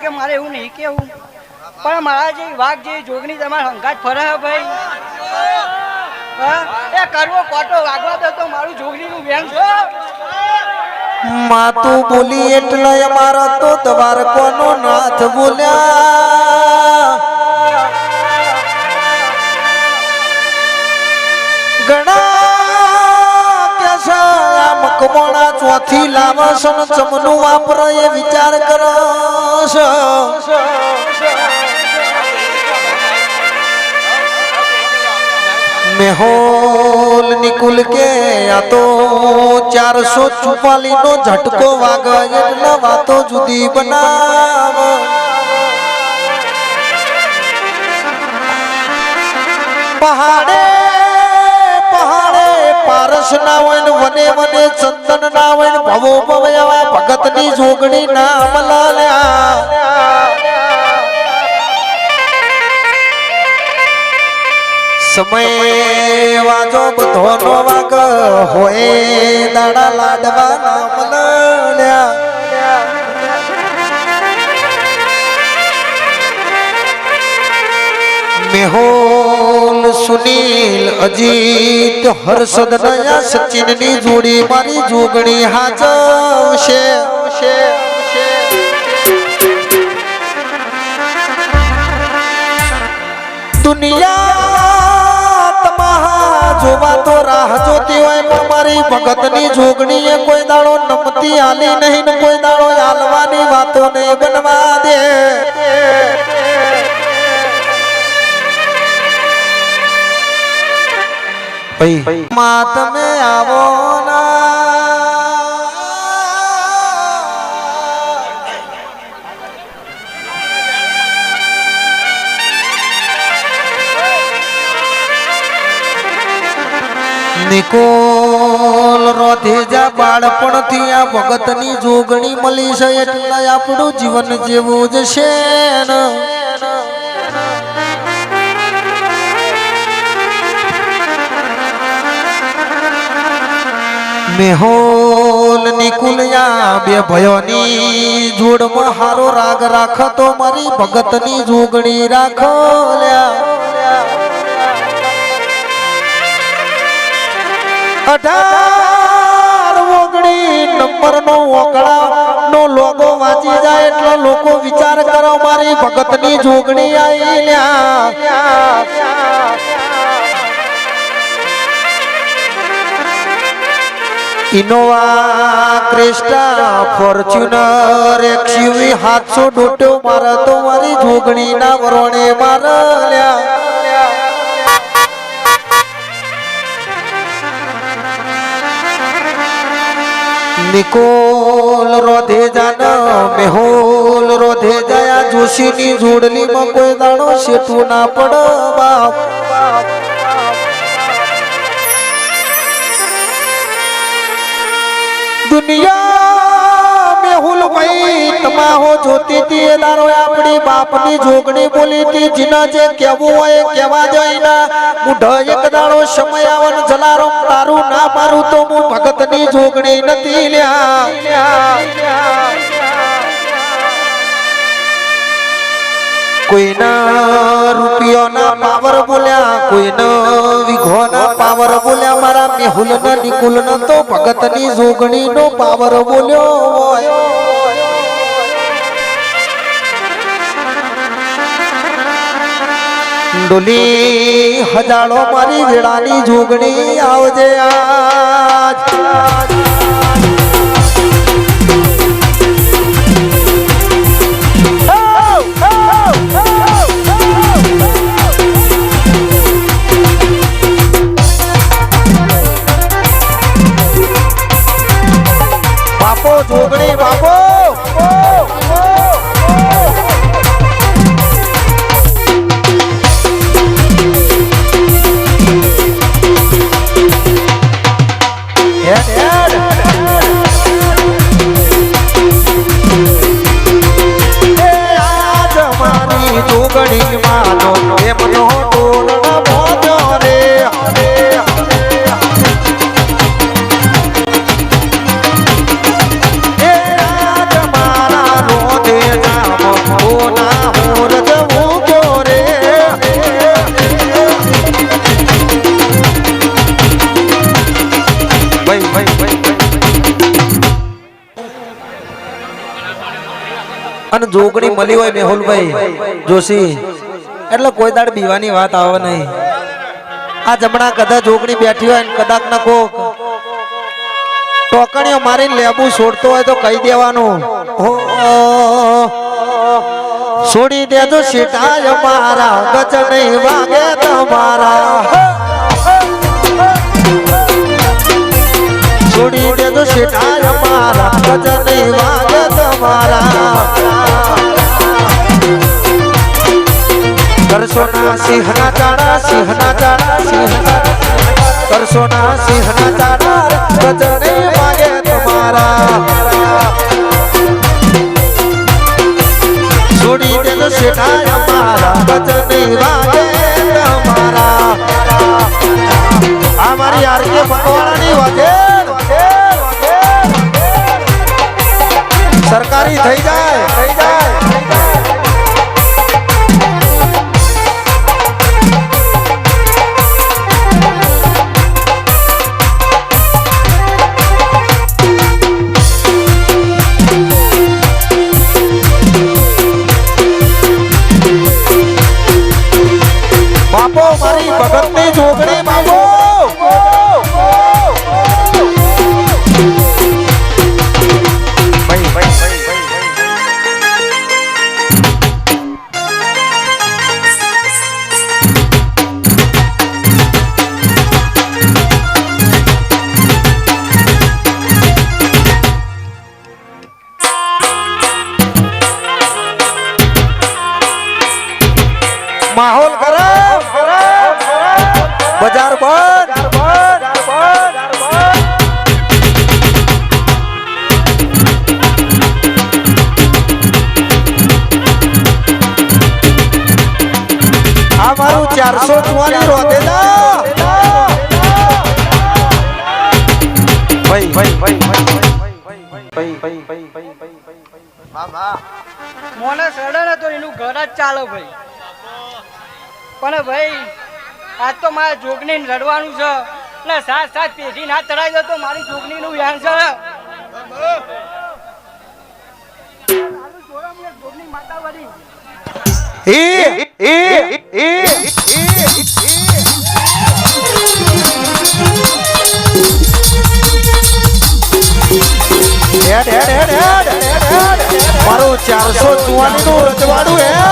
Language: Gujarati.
કે મારે એવું નહીં કેવું પણ મારા જે વાઘ જે જોગણી તમારા હંગાત ફરે હે ભાઈ એ કરવો કોટો વાગવા દે તો મારું જોગણીનું વેણ છે માતું બોલી એટલે અમારો તો દ્વારકોનો નાથ બોલ્યા ઘણા કેસે આ મકમોણા ચોથી લાવસન ચમનું વાપરે એ વિચાર કરો મેહોલ નિકુલ કે આ તો 444 નો ઝટકો વાગે એટલે વાતો જુદી બનાવ પહાડે પહાડે પારસ ના હોય ને વને વને ચંદન ના હોય ને ભવો ભવયા ભગત ની જોગણી નામ લાલ્યા સમય વાજો બધોનો વાગ હોય દાડા લાડવા નામ લાલ્યા મેહોલ સુનીલ અજીત હર્ષદ નયા સચિન ની જોડી મારી જોગણી હાજવશે દુનિયા તમારા જોવા તો રાહ જોતી હોય પણ મારી ભગત ની જોગણી એ કોઈ દાડો નમતી આલી નહીં ને કોઈ દાડો આલવાની વાતો નહીં બનવા દે માં તમે આવો નિકોલ રોધેજા બાળપણથી આ ભગતની જોગણી મળી છે એટલે આપણું જીવન જેવું જ છે ને મેહોલ નિકુલયા બે ભયોની જોડમાં હારો રાગ રાખતો મારી ભગતની જોગણી રાખો લ્યા 18 નંબર નો ઓકળા નો લોગો વાંચી જાય એટલે લોકો વિચાર કરો મારી ભગતની જોગણી આવી લ્યા ઇનોવા ક્રિસ્ટા ફોર્ચ્યુનર એક્સયુવી 700 ડોટો મારે તો મારી જોગણી ના વરોણે માર્યા નિકોલ રોધે જાન મેહોલ રોધે જયા જોશી ની જોડલી માં કોઈ દાણો શેઠું ના પડ બાપ દુનિયા મેહુલ ભાઈ તમાહો જોતી તી દારો આપણી બાપની જોગણી બોલી તી જીના જે કેવું હોય કેવા જઈના મુઢ એક દાડો સમય આવન જલારો તારું ના મારું તો હું ભગતની જોગણી નથી લ્યા કોઈના રૂપિયોના પાવર બોલ્યા કોઈના વિઘોના પાવર બોલ્યા મારા મેહુલ ના નિકુલ ન તો ભગતની જોગણી નો પાવર બોલ્યો હોય ડોલી હજારો મારી વેળાની જોગણી આવજે આજ બાપો જોગણી બાપો હેડ અને જોગણી મળી હોય મેહુલભાઈ જોશી એટલે કોઈ દાડ બીવાની વાત આવે નહીં. આ જમણા કદાચ જોગણી બેઠી હોય ને કદાચ ના કોક ટોકણીઓ મારીને લેબુ છોડતો હોય તો કહી દેવાનું છોડી દેજો શેઠાય મારા ગજ નહીં વાગે તમારા. છોડી દેજો શેઠાય મારા ગજ નહીં વાગે તમારા. કરશો ના સિંહના ચાડા સિંહના ચાડા સિંહના કરશો ના સિંહના ચાડા ગજ નહીં વાગે તમારા. છોડી દેજો શેઠાય મારા ગજ નહીં વાગે તમારા. આ મારી આરકે મકવાણાની વાગે સરકારી થઈ જાય થઈ જાય. બાપો મારી ભગતની જોગણી બાપો માહોલ ગરમ બજાર બંધ આ મારું 444 રોતેદા ભાઈ ભાઈ ભાઈ મોને સડે ને તો એનું ઘર જ ચાલે ભાઈ. પણ ભાઈ આજ તો મારે જોગણી રડવાનું છે ને સાત સાત પેઢી ના ચડાવી દો તો મારી જોગણી નું વ્યાન છે. જોગણી માતા વળી મારું 444 નું રજવાડું હે